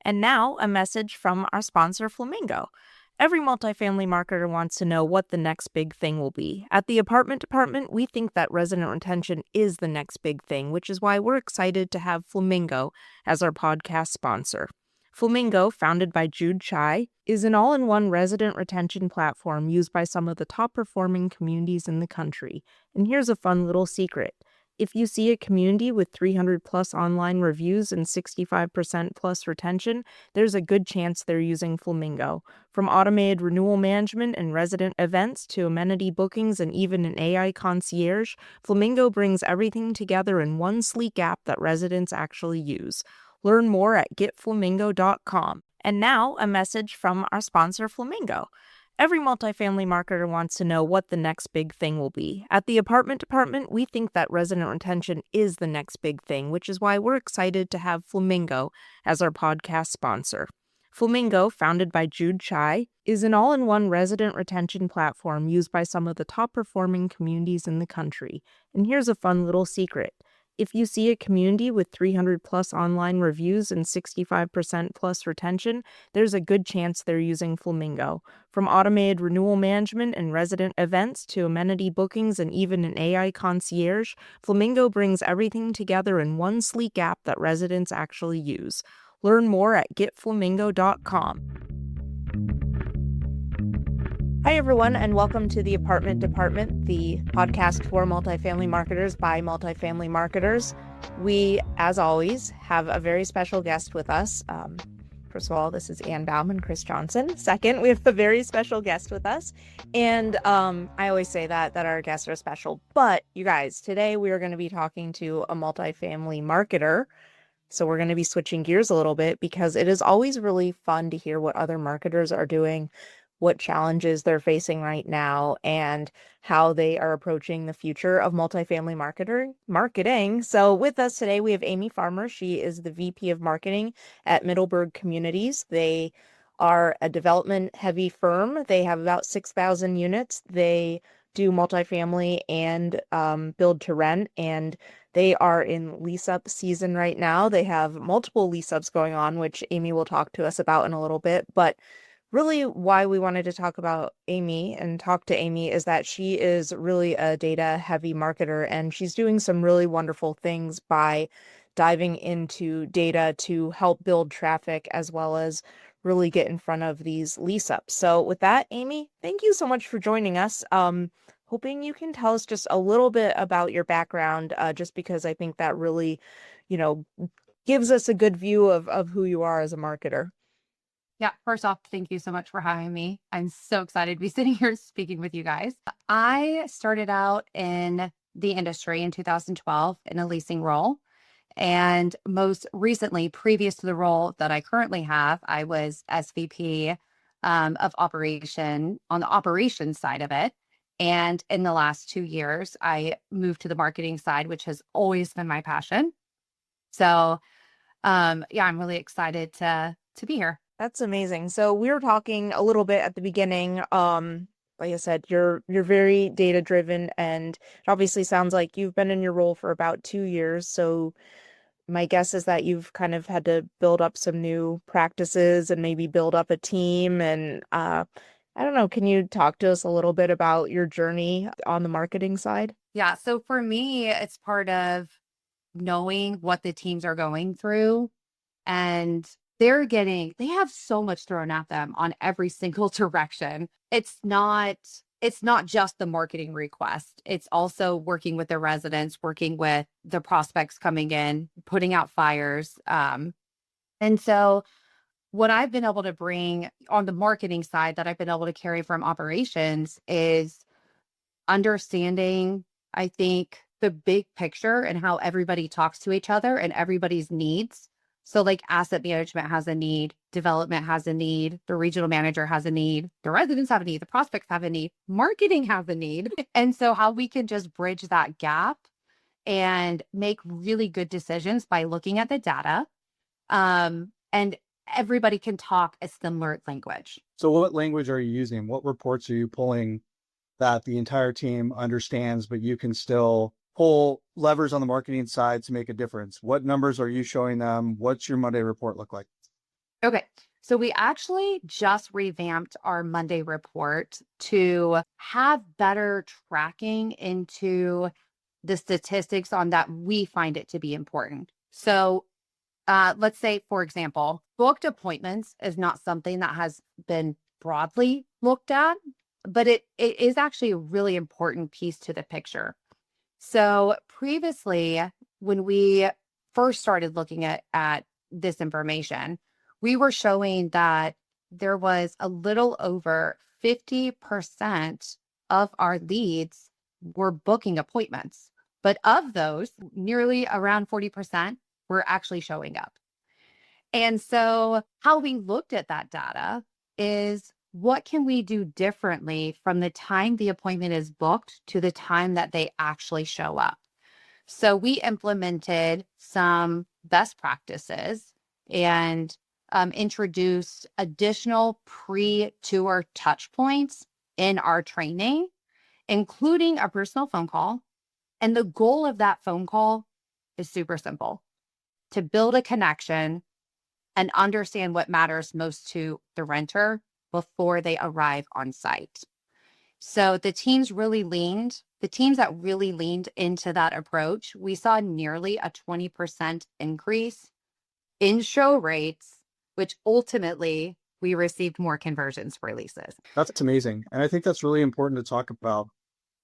And now, a message from our sponsor, Flamingo. Every multifamily marketer wants to know what the next big thing will be. At the apartment department, we think that resident retention is the next big thing, which is why we're excited to have Flamingo as our podcast sponsor. Flamingo, founded by Jude Chai, is an all-in-one resident retention platform used by some of the top-performing communities in the country. And here's a fun little secret. If you see a community with 300 plus online reviews and 65% plus retention, there's a good chance they're using Flamingo. From automated renewal management and resident events to amenity bookings and even an AI concierge, Flamingo brings everything together in one sleek app that residents actually use. Learn more at getflamingo.com. And now, a message from our sponsor, Flamingo. Every multifamily marketer wants to know what the next big thing will be. At the apartment department, we think that resident retention is the next big thing, which is why we're excited to have Flamingo as our podcast sponsor. Flamingo, founded by Jude Chai, is an all-in-one resident retention platform used by some of the top-performing communities in the country. And here's a fun little secret. If you see a community with 300 plus online reviews and 65% plus retention, there's a good chance they're using Flamingo. From automated renewal management and resident events to amenity bookings and even an AI concierge, Flamingo brings everything together in one sleek app that residents actually use. Learn more at getflamingo.com. Hi, everyone, and welcome to the Apartment Department, the podcast for multifamily marketers by multifamily marketers. We, as always, have a very special guest with us. First of all, this is Ann Baum and Chris Johnson. Second, we have a very special guest with us. And I always say that our guests are special. But you guys, today we are going to be talking to a multifamily marketer. So we're going to be switching gears a little bit because it is always really fun to hear what other marketers are doing, what challenges they're facing right now, and how they are approaching the future of multifamily marketing. So with us today, we have Aimee Farmer. She is the VP of Marketing at Middleburg Communities. They are a development-heavy firm. They have about 6,000 units. They do multifamily and build to rent, and they are in lease-up season right now. They have multiple lease-ups going on, which Aimee will talk to us about in a little bit, but really why we wanted to talk about Aimee and talk to Aimee is that she is really a data-heavy marketer, and she's doing some really wonderful things by diving into data to help build traffic as well as really get in front of these lease-ups. So with that, Aimee, thank you so much for joining us. Hoping you can tell us just a little bit about your background, just because I think that really, gives us a good view of who you are as a marketer. Yeah, first off, thank you so much for having me. I'm so excited to be sitting here speaking with you guys. I started out in the industry in 2012 in a leasing role. And most recently, previous to the role that I currently have, I was SVP of operation on the operations side of it. And in the last 2 years, I moved to the marketing side, which has always been my passion. So yeah, I'm really excited to be here. That's amazing. So we were talking a little bit at the beginning. Like I said, you're very data driven, and it obviously sounds like you've been in your role for about 2 years. So my guess is that you've kind of had to build up some new practices and maybe build up a team. And I don't know, can you talk to us a little bit about your journey on the marketing side? Yeah. So for me, it's part of knowing what the teams are going through, and they have so much thrown at them on every single direction. It's not just the marketing request. It's also working with the residents, working with the prospects coming in, putting out fires. And so what I've been able to bring on the marketing side that I've been able to carry from operations is understanding, I think, the big picture and how everybody talks to each other and everybody's needs. So like asset management has a need, development has a need, the regional manager has a need, the residents have a need, the prospects have a need, marketing has a need. And so how we can just bridge that gap and make really good decisions by looking at the data. And everybody can talk a similar language. So what language are you using? What reports are you pulling that the entire team understands, but you can still pull levers on the marketing side to make a difference? What numbers are you showing them? What's your Monday report look like? Okay. So we actually just revamped our Monday report to have better tracking into the statistics on that we find it to be important. So let's say, for example, booked appointments is not something that has been broadly looked at, but it is actually a really important piece to the picture. So previously, when we first started looking at this information, we were showing that there was a little over 50% of our leads were booking appointments. But of those, nearly around 40% were actually showing up. And so how we looked at that data is what can we do differently from the time the appointment is booked to the time that they actually show up? So we implemented some best practices and introduced additional pre-tour touch points in our training, including a personal phone call. And the goal of that phone call is super simple: to build a connection and understand what matters most to the renter before they arrive on site. So the teams that really leaned into that approach, we saw nearly a 20% increase in show rates, which ultimately we received more conversions for leases. That's amazing. And I think that's really important to talk about.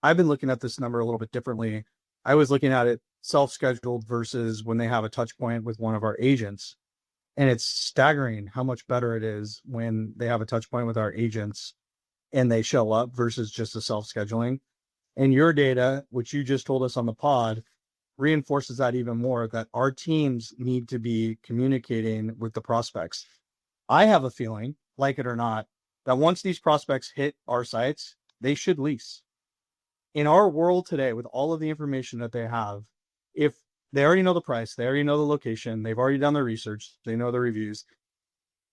I've been looking at this number a little bit differently. I was looking at it self-scheduled versus when they have a touch point with one of our agents. And it's staggering how much better it is when they have a touch point with our agents and they show up versus just a self-scheduling. And your data, which you just told us on the pod, reinforces that even more, that our teams need to be communicating with the prospects. I have a feeling, like it or not, that once these prospects hit our sites, they should lease. In our world today, with all of the information that they have, if they already know the price, they already know the location, they've already done their research, they know the reviews,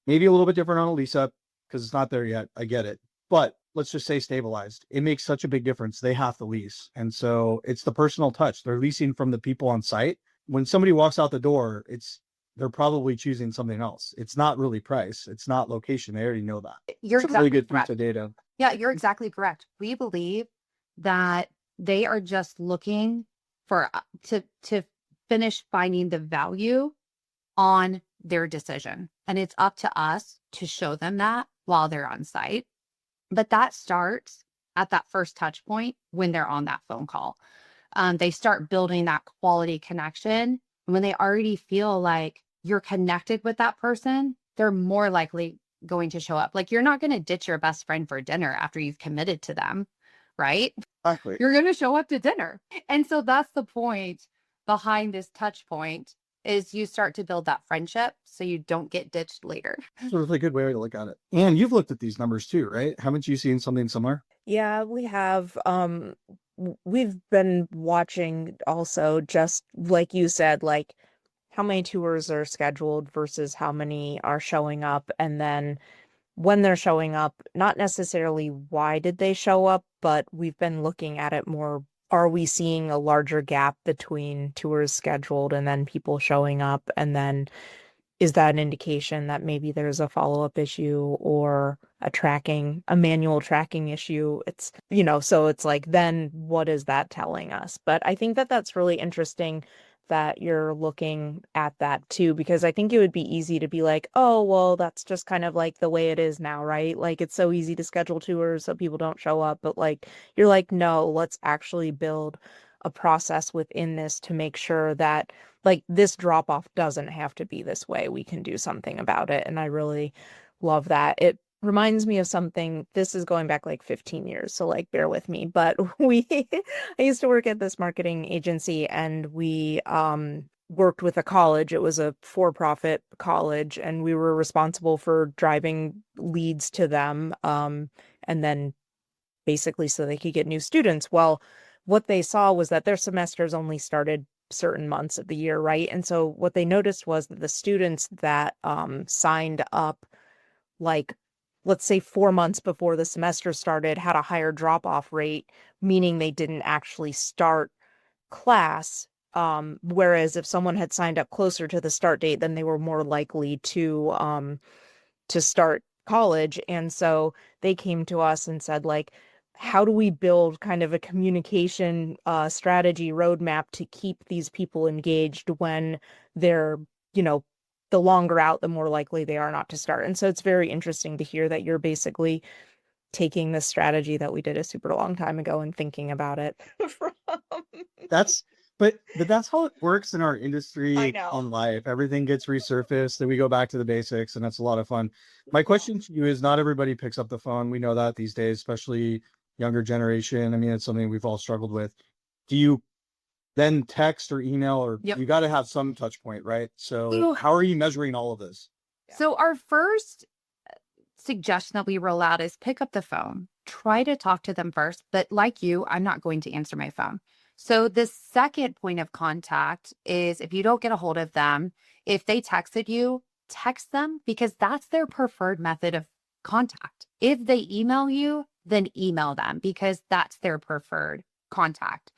maybe a little bit different on a lease up because it's not there yet. I get it. But let's just say stabilized. It makes such a big difference. They have to lease. And so it's the personal touch. They're leasing from the people on site. When somebody walks out the door, they're probably choosing something else. It's not really price. It's not location. They already know that. You're It's a really exactly good piece correct. of data. Yeah, you're exactly correct. We believe that they are just looking for to finish finding the value on their decision. And it's up to us to show them that while they're on site. But that starts at that first touch point when they're on that phone call. They start building that quality connection. When they already feel like you're connected with that person, they're more likely going to show up. Like, you're not going to ditch your best friend for dinner after you've committed to them, right? Exactly. You're going to show up to dinner. And so that's the point behind this touch point, is you start to build that friendship so you don't get ditched later. That's a really good way to look at it. And you've looked at these numbers too, right? Haven't you seen something similar? Yeah, we have. We've been watching also, just like you said, like how many tours are scheduled versus how many are showing up. And then when they're showing up, not necessarily why did they show up, but we've been looking at it more. Are we seeing a larger gap between tours scheduled and then people showing up? And then is that an indication that maybe there's a follow-up issue or a manual tracking issue? It's, so it's like, then what is that telling us? But I think that that's really interesting that you're looking at that too, because I think it would be easy to be like, oh, well, that's just kind of like the way it is now, right? Like, it's so easy to schedule tours so people don't show up. But like, you're like, no, let's actually build a process within this to make sure that like this drop off doesn't have to be this way. We can do something about it. And I really love that. It reminds me of something. This is going back like 15 years, so like bear with me. But I used to work at this marketing agency, and we worked with a college. It was a for-profit college, and we were responsible for driving leads to them, and then basically so they could get new students. Well, what they saw was that their semesters only started certain months of the year, right? And so what they noticed was that the students that signed up, like, let's say 4 months before the semester started, had a higher drop-off rate, meaning they didn't actually start class Whereas if someone had signed up closer to the start date, then they were more likely to start college. And so they came to us and said, like, how do we build kind of a communication strategy roadmap to keep these people engaged when they're, you know, the longer out, the more likely they are not to start. And so it's very interesting to hear that you're basically taking this strategy that we did a super long time ago and thinking about it from. That's but that's how it works in our I industry know. on life. Everything gets resurfaced, then we go back to the basics, and that's a lot of fun. My question to you is, not everybody picks up the phone. We know that these days, especially younger generation. I mean, it's something we've all struggled with. Do you then text or email, or Yep. you got to have some touch point, right? So Ooh. how are you measuring all of this? So our first suggestion that we roll out is pick up the phone, try to talk to them first. But like you, I'm not going to answer my phone. So the second point of contact is, if you don't get a hold of them, if they texted you, text them, because that's their preferred method of contact. If they email you, then email them, because that's their preferred contact.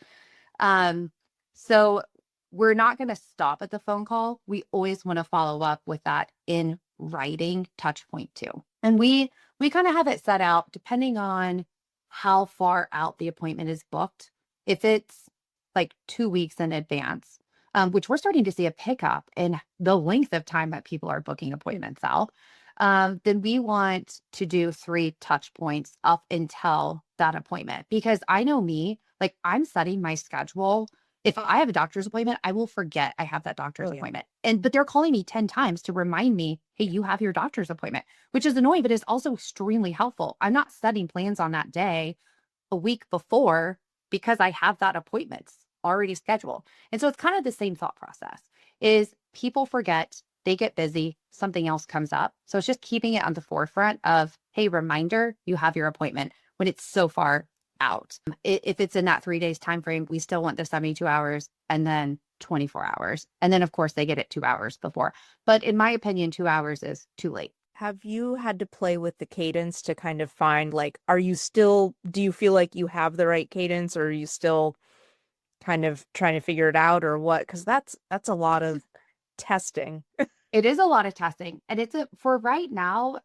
So we're not going to stop at the phone call. We always want to follow up with that in writing touch point too. And we kind of have it set out depending on how far out the appointment is booked. If it's like 2 weeks in advance, which we're starting to see a pickup in the length of time that people are booking appointments out, then we want to do 3 touch points up until that appointment. Because I know me, like, I'm setting my schedule. If I have a doctor's appointment, I will forget I have that doctor's appointment. But they're calling me 10 times to remind me, hey, you have your doctor's appointment, which is annoying, but is also extremely helpful. I'm not setting plans on that day a week before, because I have that appointment already scheduled. And so it's kind of the same thought process, is people forget, they get busy, something else comes up. So it's just keeping it on the forefront of, hey, reminder, you have your appointment, when it's so far out. If it's in that 3 days time frame, we still want the 72 hours and then 24 hours. And then of course they get it 2 hours before. But in my opinion, 2 hours is too late. Have you had to play with the cadence to kind of find, like, do you feel like you have the right cadence, or are you still kind of trying to figure it out, or what? Because that's a lot of testing. It is a lot of testing. And for right now,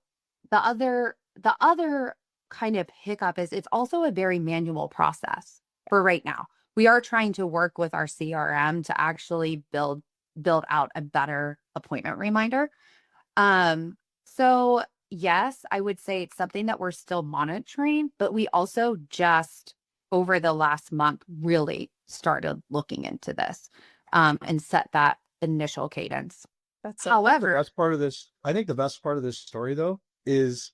the other kind of hiccup is, it's also a very manual process for right now. We are trying to work with our CRM to actually build out a better appointment reminder. So yes, I would say it's something that we're still monitoring, but we also just over the last month really started looking into this, and set that initial cadence. However, That's part of this. I think the best part of this story, though, is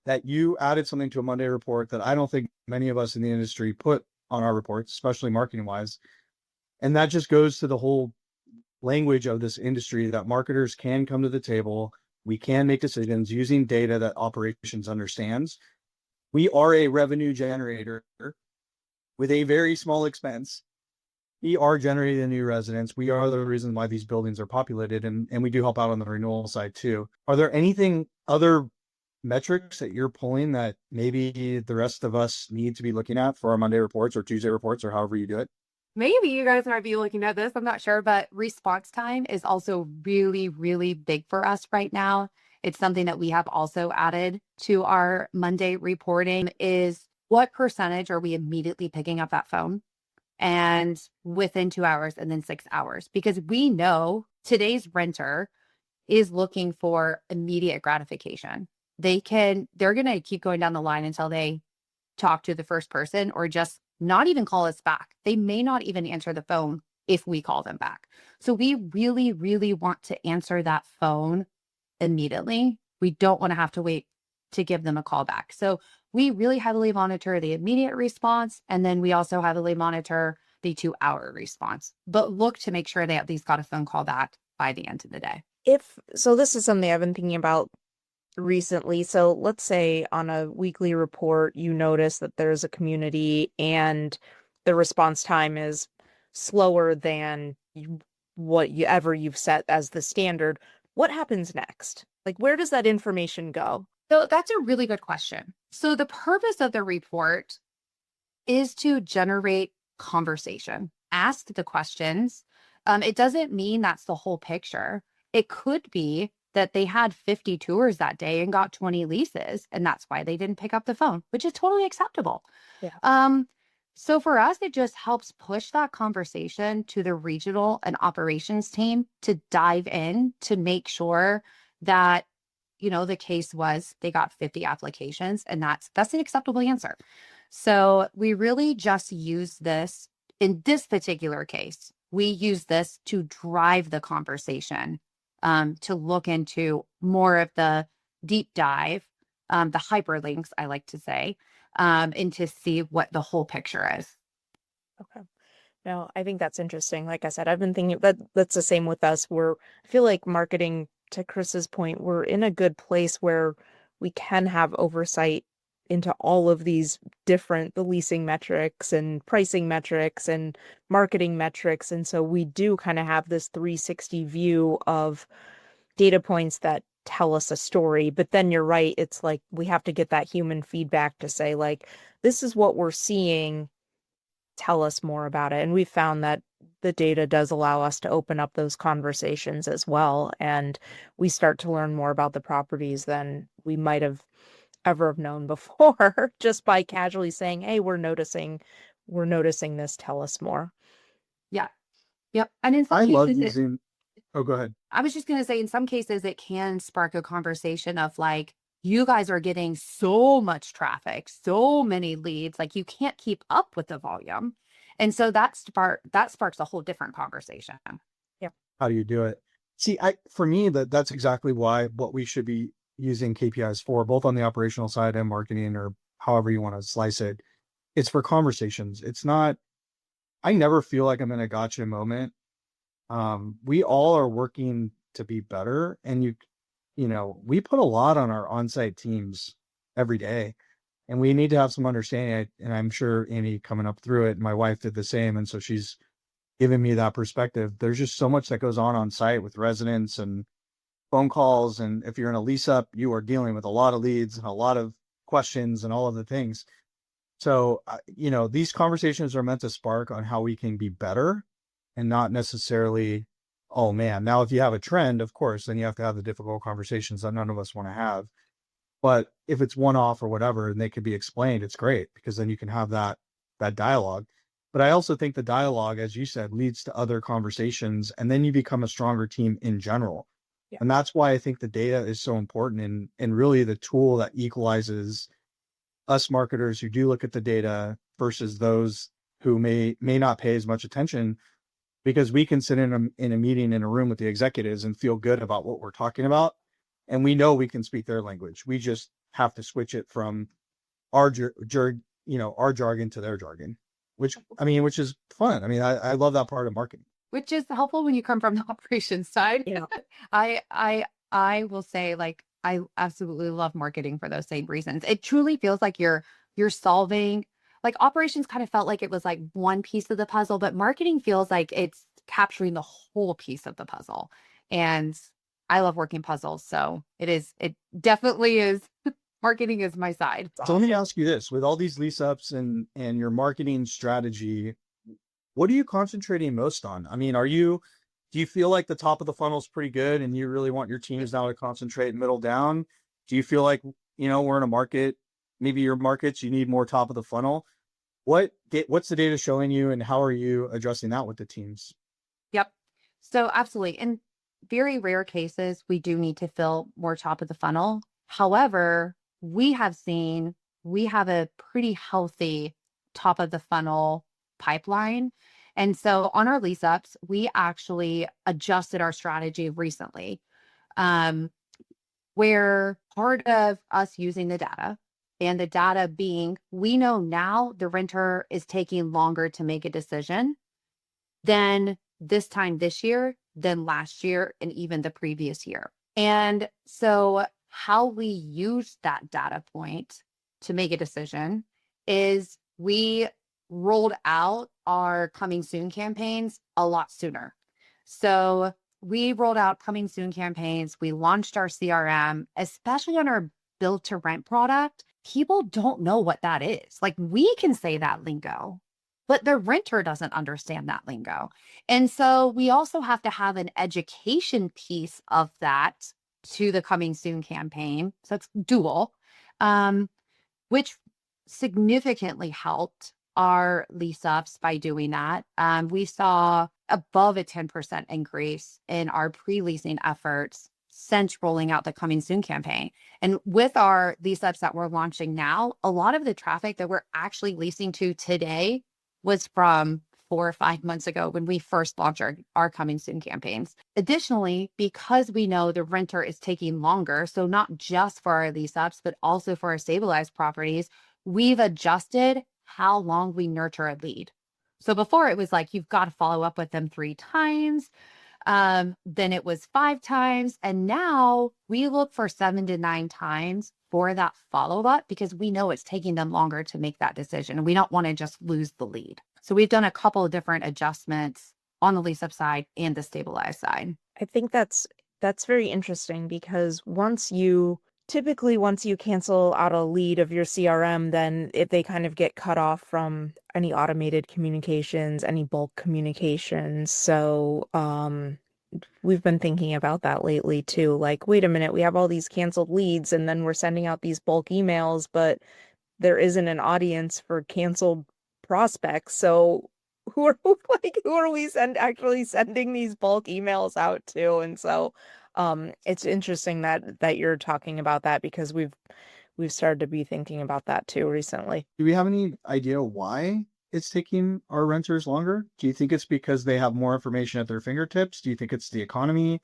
that you added something to a Monday report that I don't think many of us in the industry put on our reports, especially marketing wise. And that just goes to the whole language of this industry, that marketers can come to the table. We can make decisions using data that operations understands. We are a revenue generator with a very small expense. We are generating new residents. We are the reason why these buildings are populated, and we do help out on the renewal side too. Are there anything other metrics that you're pulling that maybe the rest of us need to be looking at for our Monday reports or Tuesday reports, or however you do it? maybe you guys might be looking at this, I'm not sure, but response time is also really, really big for us right now. It's something that we have also added to our Monday reporting, is what percentage are we immediately picking up that phone, and within 2 hours, and then 6 hours, because we know today's renter is looking for immediate gratification. They're going to keep going down the line until they talk to the first person, or just not even call us back. They may not even answer the phone if we call them back. So we really, really want to answer that phone immediately. We don't want to have to wait to give them a call back. So we really heavily monitor the immediate response. And then we also heavily monitor the 2-hour response, but look to make sure they at least got a phone call back by the end of the day. So this is something I've been thinking about recently. So let's say on a weekly report, you notice that there's a community and the response time is slower than you've set as the standard. What happens next? Like, where does that information go? So that's a really good question. So the purpose of the report is to generate conversation, ask the questions, It doesn't mean that's the whole picture. It could be that they had 50 tours that day and got 20 leases, and that's why they didn't pick up the phone, which is totally acceptable. Yeah. Um, so for us, it just helps push that conversation to the regional and operations team to dive in to make sure that, the case was they got 50 applications, and that's an acceptable answer. So we really just use this in this particular case. We use this to drive the conversation, to look into more of the deep dive, the hyperlinks, I like to say, and to see what the whole picture is. Okay. No, I think that's interesting. Like I said, I've been thinking that's the same with us. I feel like marketing, to Chris's point, we're in a good place where we can have oversight into all of these the leasing metrics and pricing metrics and marketing metrics. And so we do kind of have this 360 view of data points that tell us a story. But then you're right. It's like we have to get that human feedback to say, like, this is what we're seeing, tell us more about it. And we've found that the data does allow us to open up those conversations as well. And we start to learn more about the properties than we might have ever have known before, just by casually saying, hey, we're noticing this, tell us more. Yeah. Yep. And in some I love cases, using, oh, go ahead. I was just going to say, in some cases, it can spark a conversation of like, you guys are getting so much traffic, so many leads, like you can't keep up with the volume. And so that sparks a whole different conversation. Yeah. How do you do it? See, for me, that's exactly what we should be using KPIs for, both on the operational side and marketing, or however you want to slice it. It's for conversations. It's not, I never feel like I'm in a gotcha moment. We all are working to be better, and we put a lot on our on-site teams every day, and we need to have some understanding. And I'm sure Aimee, coming up through it, my wife did the same, and so she's given me that perspective. There's just so much that goes on site with residents and phone calls, and if you're in a lease up, you are dealing with a lot of leads and a lot of questions and all of the things. So these conversations are meant to spark on how we can be better, and not necessarily, oh man, now if you have a trend, of course, then you have to have the difficult conversations that none of us want to have. But if it's one off or whatever, and they can be explained, it's great, because then you can have that dialogue. But I also think the dialogue, as you said, leads to other conversations, and then you become a stronger team in general. Yeah. And that's why I think the data is so important, and really the tool that equalizes us marketers who do look at the data versus those who may not pay as much attention, because we can sit in a meeting in a room with the executives and feel good about what we're talking about. And we know we can speak their language. We just have to switch it from our our jargon to their jargon, which is fun. I love that part of marketing. Which is helpful when you come from the operations side. Yeah. I will say, like, I absolutely love marketing for those same reasons. It truly feels like you're solving, like, operations kind of felt like it was like one piece of the puzzle, but marketing feels like it's capturing the whole piece of the puzzle. And I love working puzzles. So it definitely is. Marketing is my side. So let me ask you this: with all these lease ups and your marketing strategy, what are you concentrating most on? Do you feel like the top of the funnel is pretty good, and you really want your teams now to concentrate middle down? Do you feel like, we're in a market, maybe your markets, you need more top of the funnel? What's the data showing you, and how are you addressing that with the teams? Yep. So absolutely. In very rare cases, we do need to fill more top of the funnel. However, we have a pretty healthy top of the funnel pipeline. And so on our lease ups, we actually adjusted our strategy recently, where part of us using the data, and the data being, we know now the renter is taking longer to make a decision than this time this year, than last year, and even the previous year. And so how we use that data point to make a decision is we rolled out our coming soon campaigns a lot sooner. So we rolled out coming soon campaigns. We launched our CRM, especially on our build to rent product. People don't know what that is. Like, we can say that lingo, but the renter doesn't understand that lingo. And so we also have to have an education piece of that to the Coming Soon campaign. So it's dual, um, which significantly helped our lease ups by doing that. We saw above a 10% increase in our pre-leasing efforts since rolling out the Coming Soon campaign. And with our lease ups that we're launching now, a lot of the traffic that we're actually leasing to today was from 4 or 5 months ago when we first launched our Coming Soon campaigns. Additionally, because we know the renter is taking longer, so not just for our lease ups, but also for our stabilized properties, we've adjusted how long we nurture a lead. So before it was like, you've got to follow up with them 3 times. Then it was 5 times. And now we look for 7 to 9 times for that follow-up because we know it's taking them longer to make that decision. And we don't want to just lose the lead. So we've done a couple of different adjustments on the lease-up side and the stabilized side. I think that's very interesting because once you cancel out a lead of your CRM, then they kind of get cut off from any automated communications, any bulk communications. So we've been thinking about that lately too. Like, wait a minute, we have all these canceled leads and then we're sending out these bulk emails, but there isn't an audience for canceled prospects. So who are we actually sending these bulk emails out to? And so it's interesting that you're talking about that because we've started to be thinking about that too recently. Do we have any idea why it's taking our renters longer? Do you think it's because they have more information at their fingertips? Do you think it's the economy?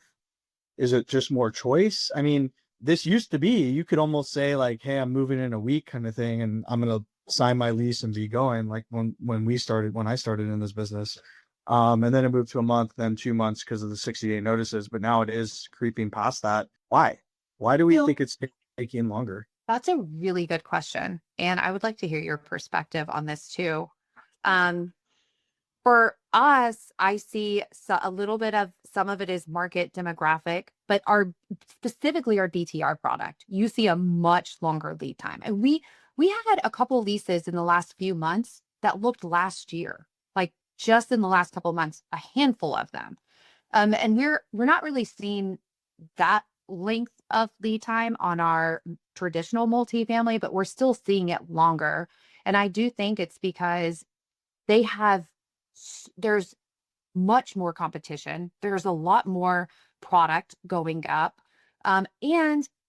Is it just more choice? I mean, this used to be, you could almost say like, hey, I'm moving in a week kind of thing, and I'm going to sign my lease and be going, like when I started in this business. And then it moved to a month, then 2 months because of the 60-day notices. But now it is creeping past that. Why? Why do we think it's taking longer? That's a really good question. And I would like to hear your perspective on this too. For us, I see a little bit of some of it is market demographic, but specifically our BTR product, you see a much longer lead time. And we had a couple leases in the last few months that looked last year, like just in the last couple of months, a handful of them. And we're not really seeing that length of lead time on our traditional multifamily, but we're still seeing it longer. And I do think it's because there's much more competition. There's a lot more product going up. And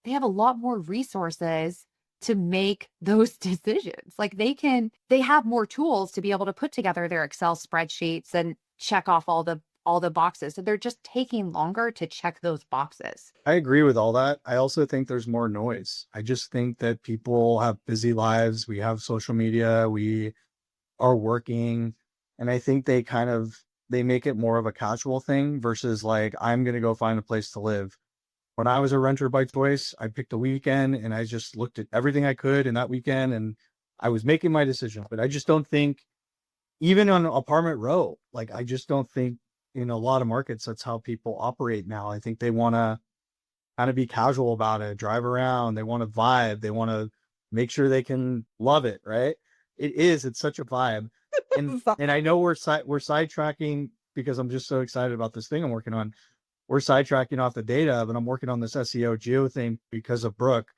they have a lot more resources to make those decisions. Like they have more tools to be able to put together their Excel spreadsheets and check off all the boxes. So they're just taking longer to check those boxes. I agree with all that. I also think there's more noise. I just think that people have busy lives. We have social media. We are working. And I think they make it more of a casual thing versus like, I'm going to go find a place to live. When I was a renter by choice, I picked a weekend and I just looked at everything I could in that weekend and I was making my decision. But I just don't think, even on apartment row, like, I just don't think in a lot of markets, that's how people operate now. I think they want to kind of be casual about it, drive around. They want to vibe. They want to make sure they can love it. Right. It's such a vibe. And I know we're sidetracking because I'm just so excited about this thing I'm working on. We're sidetracking off the data, but I'm working on this SEO geo thing because of Brooke,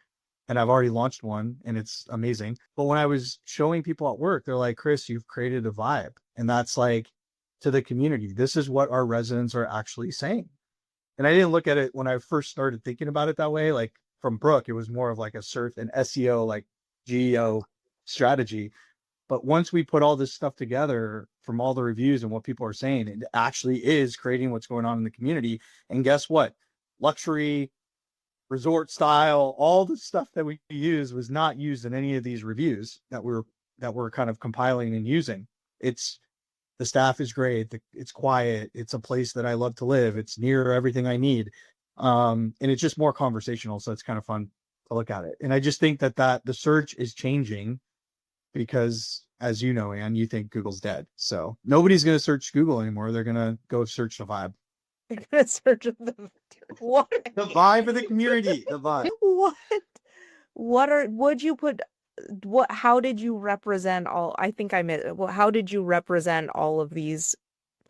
and I've already launched one and it's amazing. But when I was showing people at work, they're like, Chris, you've created a vibe. And that's like, to the community, this is what our residents are actually saying. And I didn't look at it when I first started thinking about it that way. Like from Brooke, it was more of like a search and SEO, like geo strategy. But once we put all this stuff together from all the reviews and what people are saying, it actually is creating what's going on in the community. And guess what? Luxury, resort style, all the stuff that we use was not used in any of these reviews that we're kind of compiling and using. The staff is great. It's quiet. It's a place that I love to live. It's near everything I need. And it's just more conversational. So it's kind of fun to look at it. And I just think that the search is changing because, as you know, Anne, you think Google's dead. So nobody's going to search Google anymore. They're going to go search the vibe. They're going to search what? The vibe of the community. The vibe. Would you put how did you represent all, I think I meant, well, how did you represent all of these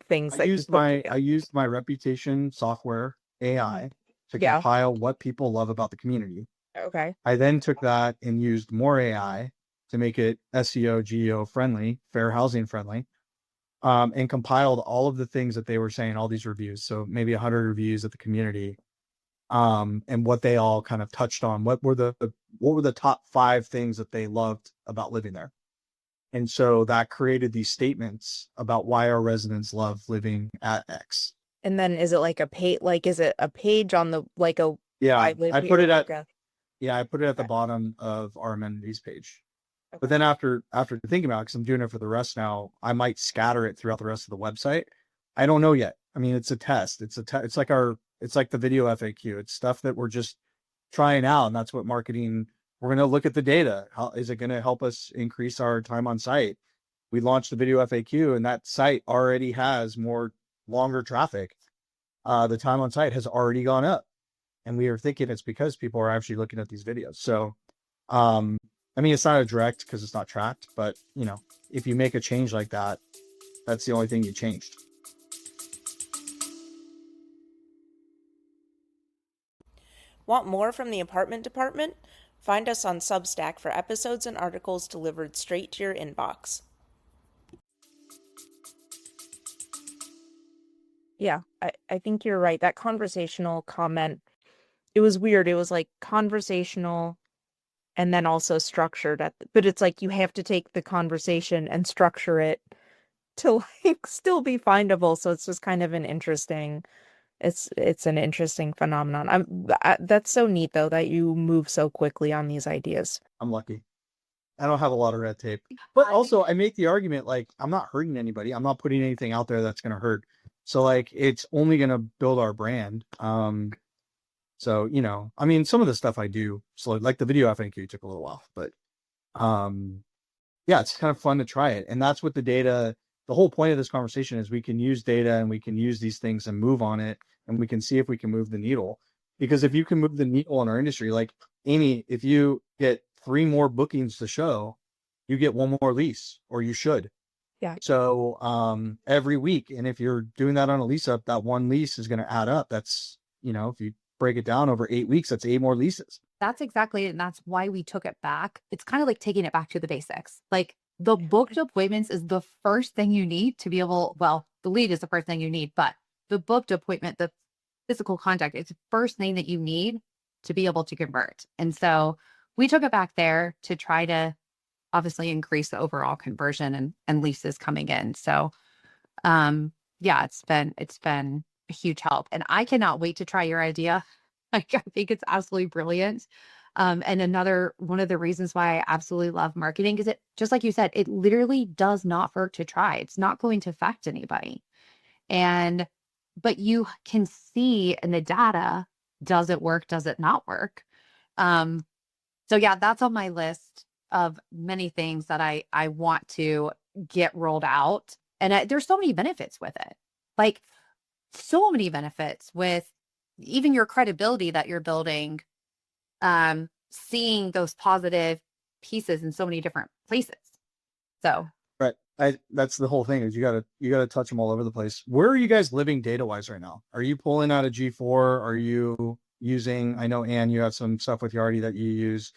things that you put I together? used my reputation software AI to Yeah. compile what people love about the community. Okay. I then took that and used more AI to make it SEO, GEO friendly, fair housing friendly, and compiled all of the things that they were saying, all these reviews. So maybe 100 reviews of the community, and what they all kind of touched on. What were the top 5 things that they loved about living there? And so that created these statements about why our residents love living at X. And then is it like a page, like, is it a page on the, like a, Yeah, I live I put here, it at like a, yeah, I put it at the okay, bottom of our amenities page. But okay. then after thinking about it, because I'm doing it for the rest now, I might scatter it throughout the rest of the website. I don't know yet. I mean, it's a test. It's like the video FAQ. It's stuff that we're just trying out, and that's what marketing. We're going to look at the data. How is it going to help us increase our time on site? We launched the video FAQ, and that site already has more longer traffic. The time on site has already gone up, and we are thinking it's because people are actually looking at these videos. So, um, I mean, it's not a direct because it's not tracked, but if you make a change like that, that's the only thing you changed. Want more from the apartment department? Find us on Substack for episodes and articles delivered straight to your inbox. Yeah, I think you're right. That conversational comment, it was weird. It was like conversational and then also structured but it's like you have to take the conversation and structure it to like still be findable. So it's just kind of an interesting, it's an interesting phenomenon. That's so neat though that you move so quickly on these ideas. I'm lucky. I don't have a lot of red tape, but also I make the argument like I'm not hurting anybody. I'm not putting anything out there that's going to hurt. So like it's only going to build our brand. So I mean, some of the stuff I do, so like the video FAQ took a little while, but um, yeah, it's kind of fun to try it. And that's what the whole point of this conversation is we can use data and we can use these things and move on it and we can see if we can move the needle. Because if you can move the needle in our industry, like Aimee, if you get 3 more bookings to show, you get 1 more lease, or you should. Yeah. So every week, and if you're doing that on a lease up, that 1 lease is going to add up. That's, if you break it down over 8 weeks, that's 8 more leases. That's exactly it. And that's why we took it back. It's kind of like taking it back to the basics. Like the booked appointments is the first thing you need to be able, well, the lead is the first thing you need, but the booked appointment, the physical contact, it's the first thing that you need to be able to convert. And so we took it back there to try to obviously increase the overall conversion and leases coming in. So yeah, it's been a huge help. And I cannot wait to try your idea. Like, I think it's absolutely brilliant. And another one of the reasons why I absolutely love marketing is it, just like you said, it literally does not hurt to try. It's not going to affect anybody. And but you can see in the data, does it work? Does it not work? Um, so yeah, that's on my list of many things that I want to get rolled out. And there's so many benefits with it. Like so many benefits with even your credibility that you're building, seeing those positive pieces in so many different places. So Right. That's the whole thing is you gotta touch them all over the place. Where are you guys living data wise right now? Are you pulling out a G4? Are you using, I know Ann, you have some stuff with Yardi that you use.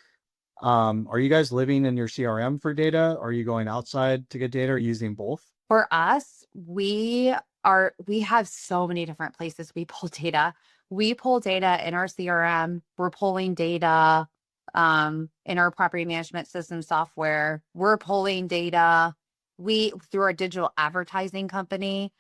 Are you guys living in your CRM for data? Are you going outside to get data, or using both? for us, we have so many different places we pull data. We pull data in our CRM. We're pulling data in our property management system software. We're pulling data through our digital advertising company.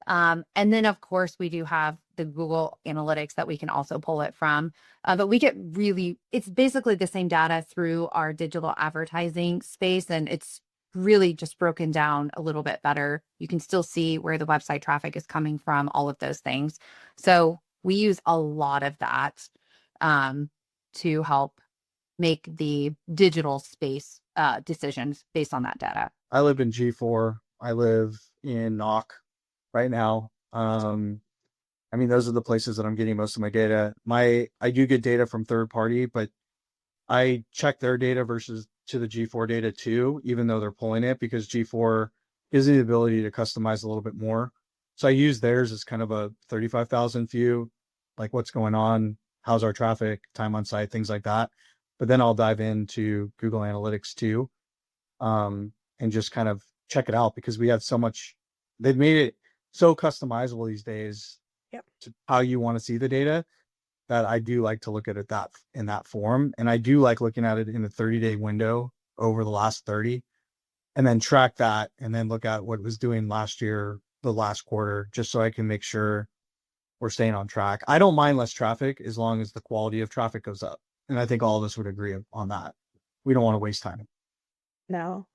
And then of course we do have the Google Analytics that we can also pull it from. But it's basically the same data through our digital advertising space. And it's really just broken down a little bit better. You can still see where the website traffic is coming from, all of those things. So we use a lot of that to help make the digital space decisions based on that data. I live in G4. I live in Knock right now. I mean, those are the places that I'm getting most of my data. I do get data from third party, but I check their data versus to the G4 data too, even though they're pulling it, because G4 gives you the ability to customize a little bit more. So I use theirs as kind of a 35,000 view, like what's going on, how's our traffic, time on site, things like that. But then I'll dive into Google Analytics too, and just kind of check it out, because we have so much, they've made it so customizable these days. Yep. To how you want to see the data, that I do like to look at it that in that form. And I do like looking at it in a 30-day window over the last 30, and then track that, and then look at what it was doing last year, the last quarter, just so I can make sure we're staying on track. I don't mind less traffic as long as the quality of traffic goes up. And I think all of us would agree on that. We don't want to waste time. No,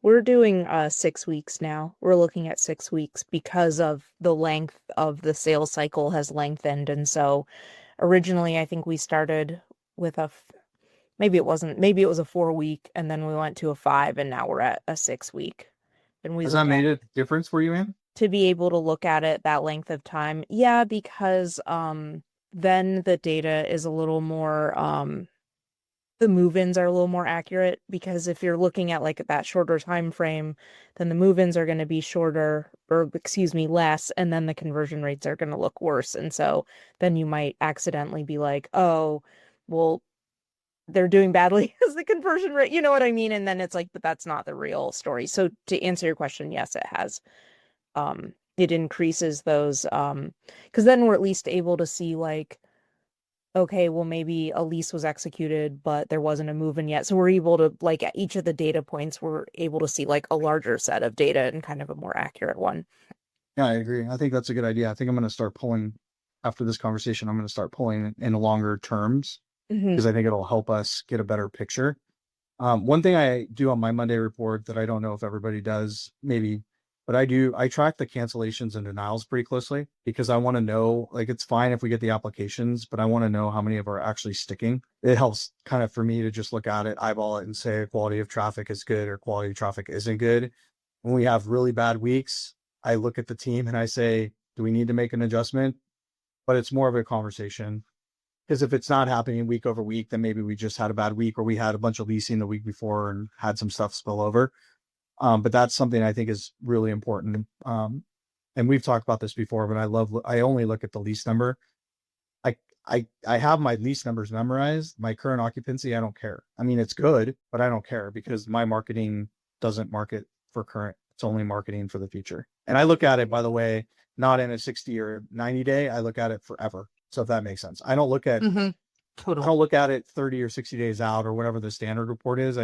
we're doing 6 weeks now. We're looking at 6 weeks because of the length of the sales cycle has lengthened. And so originally, I think we started with maybe it was a 4 week, and then we went to a 5, and now we're at a 6 week. And we Has that made a difference for you, Ann? to be able to look at it that length of time. Yeah, because then the data is a little more the move-ins are a little more accurate, because if you're looking at like that shorter time frame, then the move-ins are going to be shorter, or excuse me, less, and then the conversion rates are going to look worse. And so then you might accidentally be like, oh, well, they're doing badly as the conversion rate, you know what I mean? And then it's like, but that's not the real story. So to answer your question, yes, it has. It increases those, because then we're at least able to see like, okay, well, maybe a lease was executed, but there wasn't a move-in yet. So we're able to, like, at each of the data points, we're able to see like a larger set of data and kind of a more accurate one. Yeah, I agree. I think that's a good idea. I think I'm going to start pulling after this conversation. I'm going to start pulling in longer terms, because I think it'll help us get a better picture. One thing I do on my Monday report that I don't know if everybody does, maybe, but I track the cancellations and denials pretty closely, because I want to know, like, it's fine if we get the applications, but I want to know how many of are actually sticking. It helps kind of for me to just look at it, eyeball it, and say quality of traffic is good or quality of traffic isn't good. When we have really bad weeks, I look at the team and I say, do we need to make an adjustment? But it's more of a conversation. Because if it's not happening week over week, then maybe we just had a bad week, or we had a bunch of leasing the week before and had some stuff spill over. But that's something I think is really important. And we've talked about this before, but I only look at the lease number. I have my lease numbers memorized. My current occupancy, I don't care. I mean, it's good, but I don't care, because my marketing doesn't market for current. It's only marketing for the future. And I look at it, by the way, not in a 60 or 90 day. I look at it forever. So if that makes sense, I don't look at I don't look at it 30 or 60 days out or whatever the standard report is.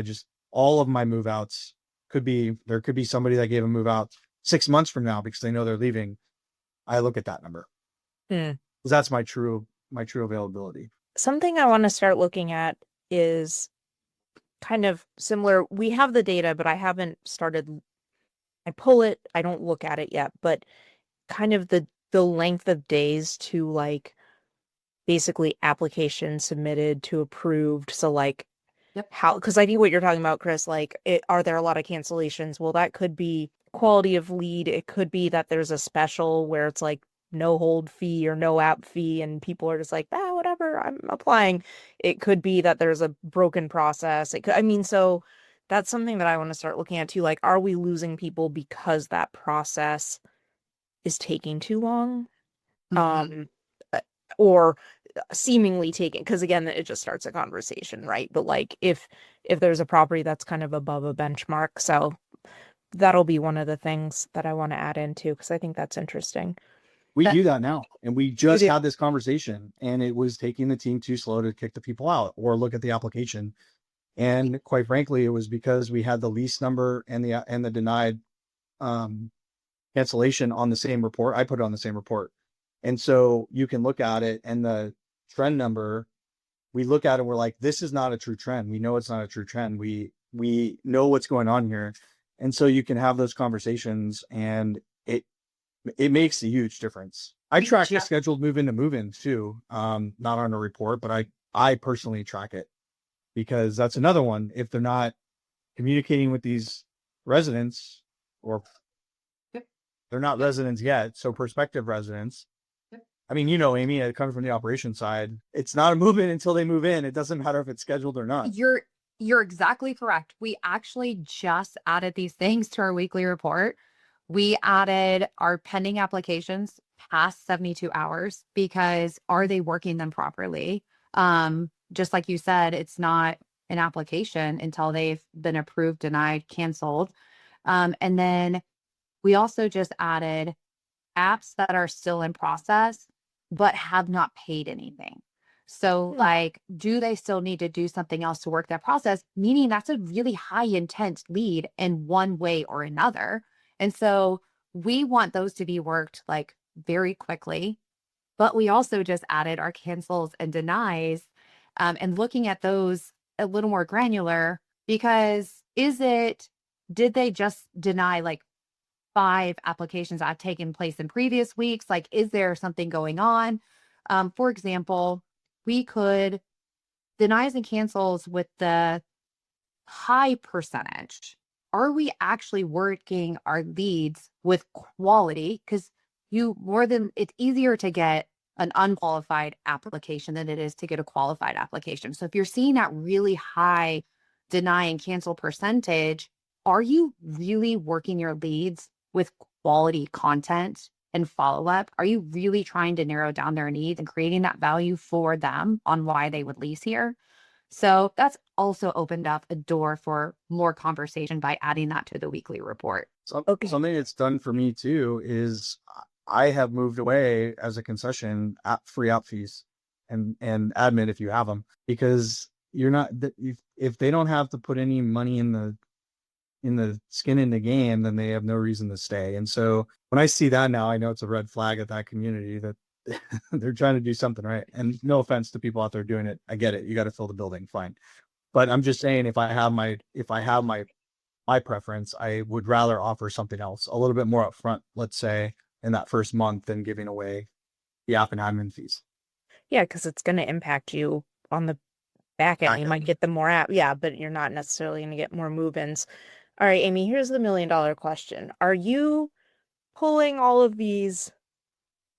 All of my move outs there could be somebody that gave a move out 6 months from now because they know they're leaving. I look at that number. Because that's my true availability. Something I want to start looking at is kind of similar. We have the data, but I haven't started. I pull it. I don't look at it yet, but kind of the length of days to like basically application submitted to approved. So like how, because I think what you're talking about, Chris, like are there a lot of cancellations? Well, that could be quality of lead. It could be that there's a special where it's like no hold fee or no app fee, and people are just like, whatever, I'm applying. It could be that there's a broken process. So that's something that I want to start looking at too. Like, are we losing people because that process is taking too long? Or seemingly taken, because again, it just starts a conversation, right? But like if there's a property that's kind of above a benchmark, so that'll be one of the things that I want to add into, because I think that's interesting. We do that now, and we just had this conversation, and it was taking the team too slow to kick the people out or look at the application. And quite frankly, it was because we had the lease number and the denied cancellation on the same report. I put it on the same report. And so you can look at it, and the trend number, we look at it, we're like, this is not a true trend. We know it's not a true trend. We know what's going on here. And so you can have those conversations, and it makes a huge difference. I track the scheduled move-in to move-in too. Not on a report, but I personally track it, because that's another one. If they're not communicating with these residents, or they're not residents yet, so prospective residents. I mean, Aimee, coming from the operations side, it's not a move-in until they move in. It doesn't matter if it's scheduled or not. You're You're exactly correct. We actually just added these things to our weekly report. We added our pending applications past 72 hours because are they working them properly? Just like you said, it's not an application until they've been approved, denied, canceled. And then we also just added apps that are still in process but have not paid anything. So, like, do they still need to do something else to work that process? Meaning that's a really high intent lead in one way or another. And so we want those to be worked like very quickly. But we also just added our cancels and denies, and looking at those a little more granular because did they just deny like 5 applications that have taken place in previous weeks? Like, is there something going on? For example, we could denies and cancels with the high percentage. Are we actually working our leads with quality? Because it's easier to get an unqualified application than it is to get a qualified application. So if you're seeing that really high deny and cancel percentage, are you really working your leads with quality content and follow up? Are you really trying to narrow down their needs and creating that value for them on why they would lease here? So that's also opened up a door for more conversation by adding that to the weekly report. Okay. Something it's done for me too is I have moved away as a concession at free app fees and admin if you have them, because you're not, if they don't have to put any money in the skin in the game, then they have no reason to stay. And so when I see that now, I know it's a red flag at that community that they're trying to do something right. And no offense to people out there doing it. I get it. You got to fill the building. Fine. But I'm just saying, if I have my preference, I would rather offer something else a little bit more upfront, let's say in that first month, than giving away the app and admin fees. Yeah, because it's going to impact you on the back end. You might get the more app. Yeah, but you're not necessarily going to get more move-ins. All right, Aimee, here's the $1 million question. Are you pulling all of these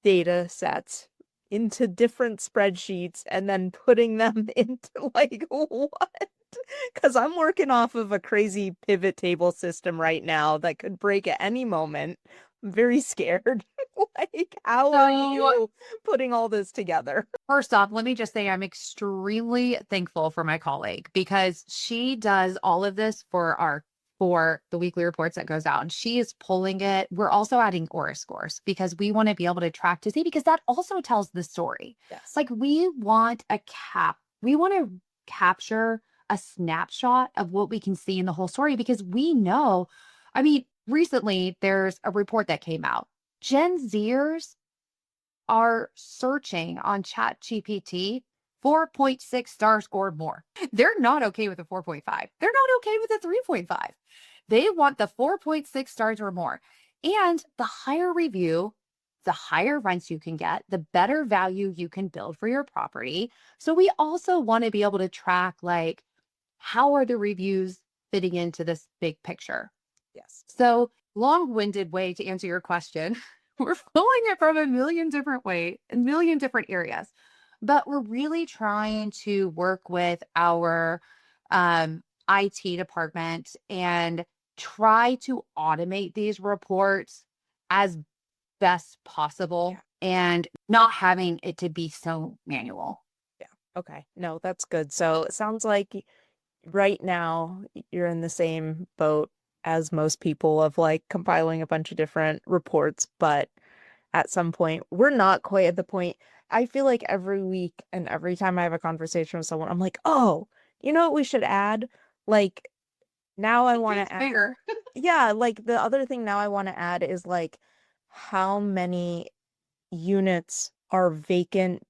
data sets into different spreadsheets and then putting them into like what? Because I'm working off of a crazy pivot table system right now that could break at any moment. I'm very scared. Like, how are you putting all this together? First off, let me just say I'm extremely thankful for my colleague because she does all of this for the weekly reports that goes out, and she is pulling it. We're also adding Aura scores because we want to be able to track to see, because that also tells the story. Yes. Like, we want to capture a snapshot of what we can see in the whole story, because we know, I mean, recently there's a report that came out. Gen Zers are searching on ChatGPT 4.6 stars or more. They're not okay with a 4.5. They're not okay with a 3.5. They want the 4.6 stars or more. And the higher review, the higher rents you can get, the better value you can build for your property. So we also want to be able to track, like, how are the reviews fitting into this big picture? Yes. So, long-winded way to answer your question. We're pulling it from a million different areas, but we're really trying to work with our IT department and try to automate these reports as best possible and not having it to be so manual. Yeah. Okay. No, that's good. So it sounds like right now you're in the same boat as most people of like compiling a bunch of different reports, but at some point we're not quite at the point. I feel like every week and every time I have a conversation with someone, I'm like, oh, you know what we should add? Like, now I want to add. Bigger. Yeah, like the other thing now I want to add is like how many units are vacant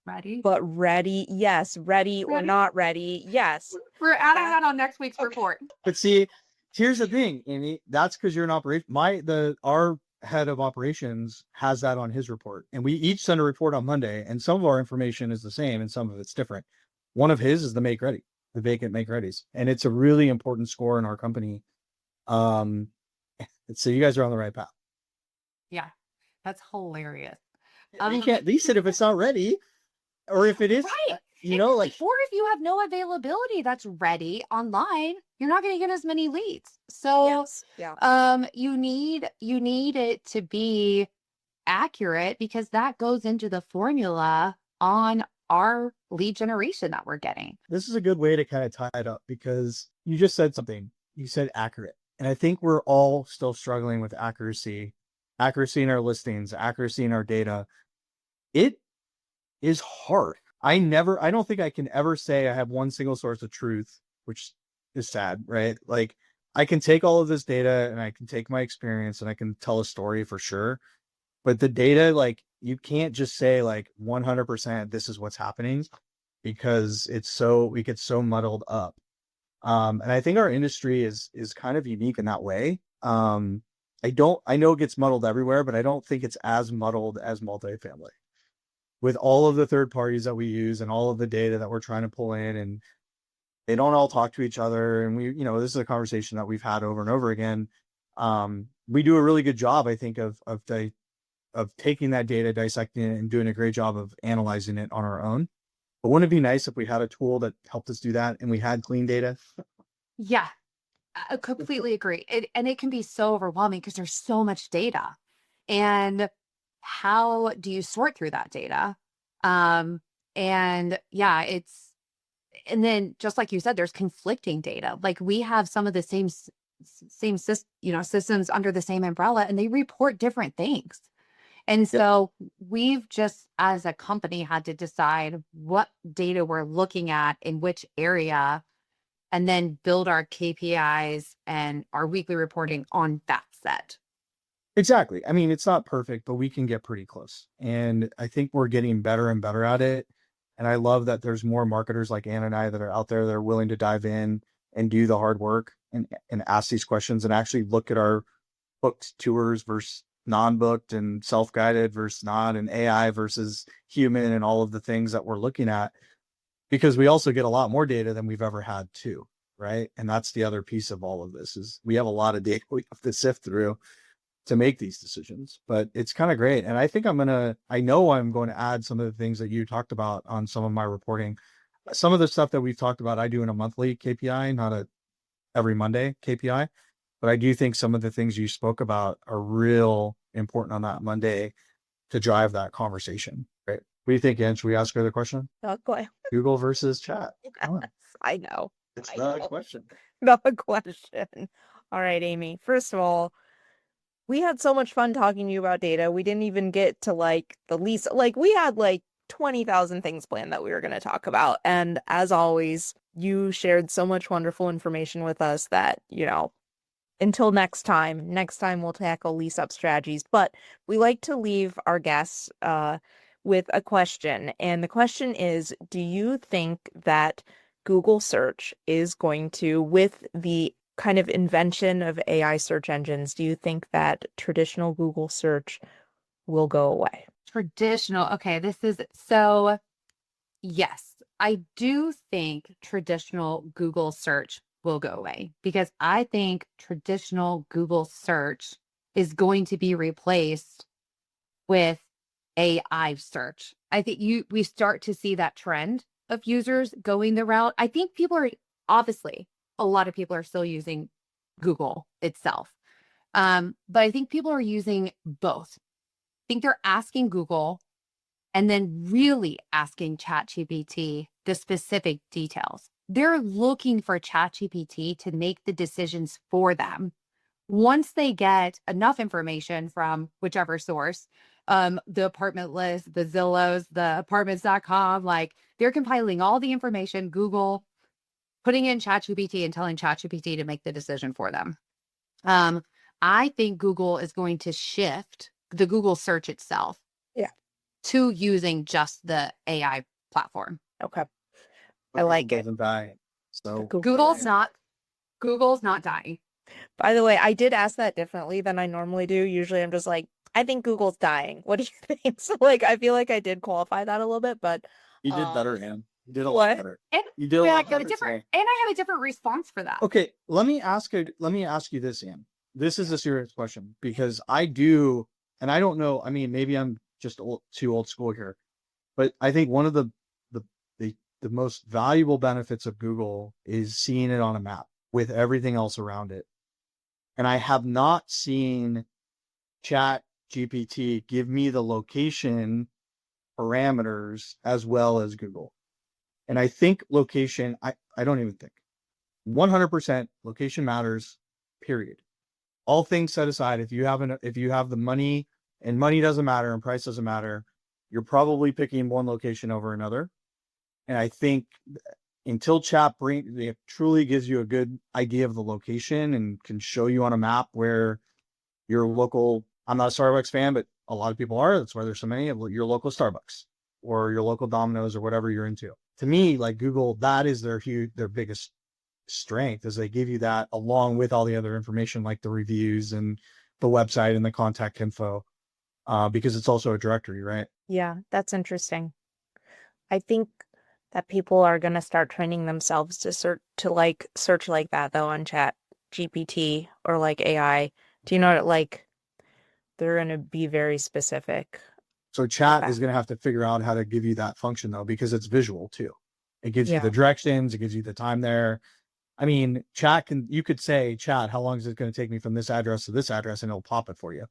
Ready? but ready. Yes, ready or Ready? not ready. Yes. We're adding that on next week's report. But see, here's the thing, Amy. That's because you're an operation. Our head of operations has that on his report, and we each send a report on Monday. And some of our information is the same, and some of it's different. One of his is the make ready, the vacant make readies, and it's a really important score in our company. So you guys are on the right path. Yeah, that's hilarious. You can't lease it if it's not ready, or if it is. Right. like, or if you have no availability that's ready online, you're not going to get as many leads. So you need it to be accurate, because that goes into the formula on our lead generation that we're getting. this is a good way to kind of tie it up, because you just said something. You said accurate. And I think we're all still struggling with accuracy in our listings, accuracy in our data. It is hard. I don't think I can ever say I have one single source of truth, which is sad, right? Like, I can take all of this data and I can take my experience and I can tell a story for sure. But the data, like, you can't just say like 100% this is what's happening, because we get so muddled up. And I think our industry is kind of unique in that way. I know it gets muddled everywhere, but I don't think it's as muddled as multifamily, with all of the third parties that we use and all of the data that we're trying to pull in, and they don't all talk to each other. And this is a conversation that we've had over and over again. We do a really good job, I think, of taking that data, dissecting it, and doing a great job of analyzing it on our own. But wouldn't it be nice if we had a tool that helped us do that and we had clean data? Yeah, I completely agree. And it can be so overwhelming because there's so much data. And how do you sort through that data? And yeah, and then just like you said, there's conflicting data. Like, we have some of the same systems under the same umbrella, and they report different things. And so we've just, as a company, had to decide what data we're looking at in which area, and then build our KPIs and our weekly reporting on that set. Exactly. I mean, it's not perfect, but we can get pretty close. And I think we're getting better and better at it. And I love that there's more marketers like Ann and I that are out there that are willing to dive in and do the hard work and ask these questions and actually look at our booked tours versus non-booked, and self-guided versus not, and AI versus human, and all of the things that we're looking at, because we also get a lot more data than we've ever had too, right? And that's the other piece of all of this, is we have a lot of data we have to sift through to make these decisions. But it's kind of great. And I think I know I'm going to add some of the things that you talked about on some of my reporting. Some of the stuff that we've talked about, I do in a monthly KPI, not a every Monday KPI. But I do think some of the things you spoke about are real important on that Monday to drive that conversation. Right? What do you think, Ann? Should we ask her the question? Go ahead. Google versus chat. Come on. I know. It's not a question. The question. All right, Aimee. First of all, we had so much fun talking to you about data. We didn't even get to the least, we had 20,000 things planned that we were going to talk about. And as always, you shared so much wonderful information with us that, until next time we'll tackle lease up strategies. But we like to leave our guests with a question. And the question is, do you think that Google search is going to, with the kind of invention of AI search engines, do you think that traditional Google search will go away? Traditional. Okay, so yes, I do think traditional Google search will go away, because I think traditional Google search is going to be replaced with AI search. I think we start to see that trend of users going the route. I think obviously a lot of people are still using Google itself. But I think people are using both. I think they're asking Google and then really asking ChatGPT the specific details. They're looking for ChatGPT to make the decisions for them. Once they get enough information from whichever source, the apartment list, the Zillows, the apartments.com, they're compiling all the information, Google, putting in ChatGPT and telling ChatGPT to make the decision for them. I think Google is going to shift the Google search itself to using just the AI platform. Okay. I like it. Doesn't die. So Google's not dying. By the way, I did ask that differently than I normally do. Usually I'm just like, I think Google's dying. What do you think? So I feel like I did qualify that a little bit, but you did better, Ann. You did a lot better. And you did a lot better. And I have a different response for that. Okay, let me ask you this, Ann. This is a serious question, because I do, and I don't know, I mean, maybe I'm just too old school here, but I think one of the the most valuable benefits of Google is seeing it on a map with everything else around it. And I have not seen Chat GPT give me the location parameters as well as Google. And I think location, I don't even think 100% location matters, period. All things set aside, if you have the money, and money doesn't matter and price doesn't matter, you're probably picking one location over another. And I think until chat truly gives you a good idea of the location and can show you on a map where your local, I'm not a Starbucks fan, but a lot of people are. That's why there's so many of your local Starbucks or your local Domino's or whatever you're into. To me, like Google, that is their biggest strength, is they give you that along with all the other information like the reviews and the website and the contact info, because it's also a directory, right? Yeah, that's interesting. I think that people are going to start training themselves to search like that though on Chat GPT or like AI. Do you know what, like they're going to be very specific. So chat is going to have to figure out how to give you that function though, because it's visual too. It gives you the directions, it gives you the time there. I mean, you could say, chat, how long is it going to take me from this address to this address? And it'll pop it for you.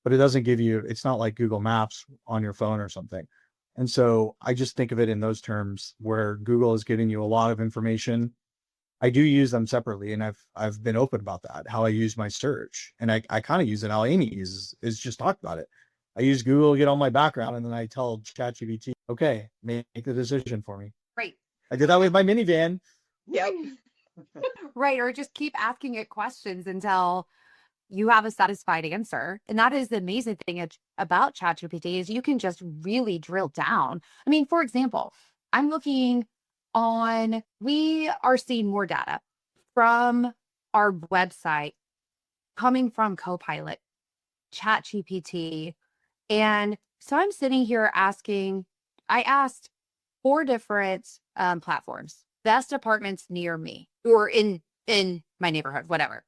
But it doesn't give you, it's not like Google Maps on your phone or something. And so I just think of it in those terms where Google is giving you a lot of information. I do use them separately, and I've been open about that, how I use my search. And I kind of use it how Aimee is just talk about it. I use Google to get all my background, and then I tell ChatGPT, okay, make the decision for me. Right. I did that with my minivan. Yep. Right. Or just keep asking it questions until you have a satisfied answer. And that is the amazing thing about ChatGPT is you can just really drill down. I mean, for example, I'm looking we are seeing more data from our website coming from Copilot, ChatGPT. And so I'm sitting here I asked 4 different platforms, best apartments near me or in my neighborhood, whatever.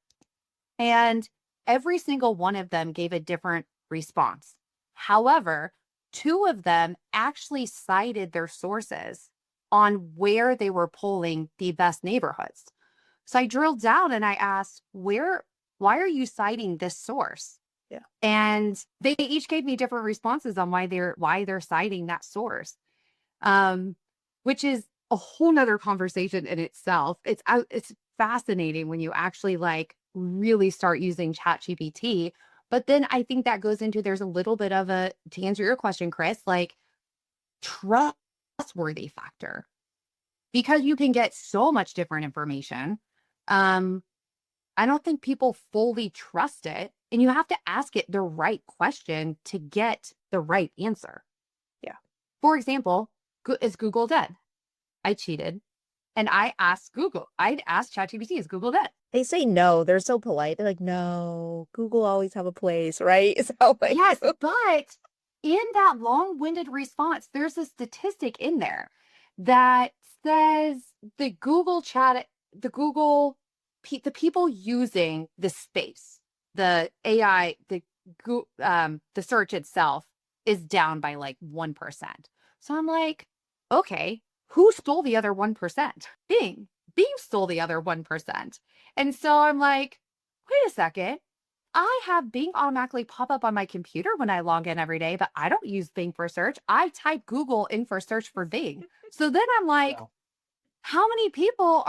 And every single one of them gave a different response. However, 2 of them actually cited their sources on where they were pulling the best neighborhoods. So I drilled down and I asked, why are you citing this source? Yeah. And they each gave me different responses on why they're citing that source. Which is a whole nother conversation in itself. It's fascinating when you actually like really start using ChatGPT. But then I think that goes into, there's a little bit of to answer your question, Chris, like trustworthy factor, because you can get so much different information. I don't think people fully trust it, and you have to ask it the right question to get the right answer. Yeah. For example, is Google dead? I cheated. And I asked ChatGPT, is Google dead? They say no. They're so polite. They're like, no, Google always have a place, right? So like, yes, but in that long-winded response, there's a statistic in there that says the people using the space, the AI, the search itself is down by like 1%. So I'm like, okay, who stole the other 1%? Bing. Bing stole the other 1%. And so I'm like, wait a second. I have Bing automatically pop up on my computer when I log in every day, but I don't use Bing for search. I type Google in for search for Bing. So then I'm like, how many people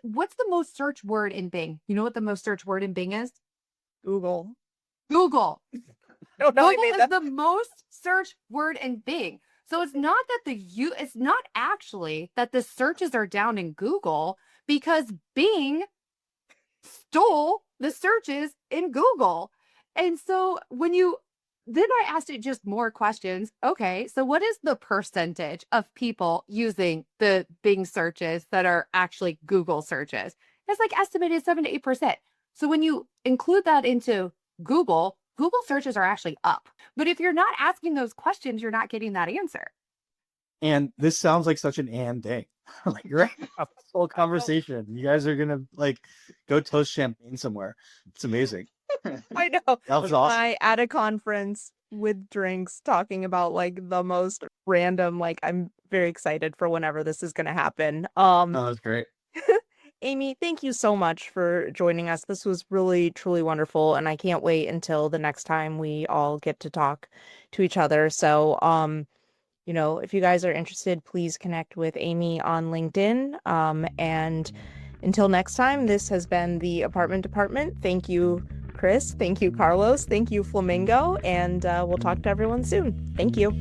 what's the most search word in Bing? You know what the most search word in Bing is? Google. Google. Google is the most search word in Bing. So it's not that it's not actually that the searches are down in Google, because Bing stole the searches in Google. And so then I asked it just more questions. Okay, so what is the percentage of people using the Bing searches that are actually Google searches? It's like estimated 7 to 8%. So when you include that into Google searches are actually up. But if you're not asking those questions, you're not getting that answer. And this sounds like such an thing. Like, right? A whole conversation. You guys are gonna like go toast champagne somewhere. It's amazing. I know. That was awesome. At a conference with drinks talking about like the most random, like I'm very excited for whenever this is going to happen. Oh, that's great. Aimee, thank you so much for joining us. This was really, truly wonderful, and I can't wait until the next time we all get to talk to each other. So, if you guys are interested, please connect with Aimee on LinkedIn. And until next time, this has been the Apartment Department. Thank you, Chris. Thank you, Carlos. Thank you, Flamingo. And we'll talk to everyone soon. Thank you.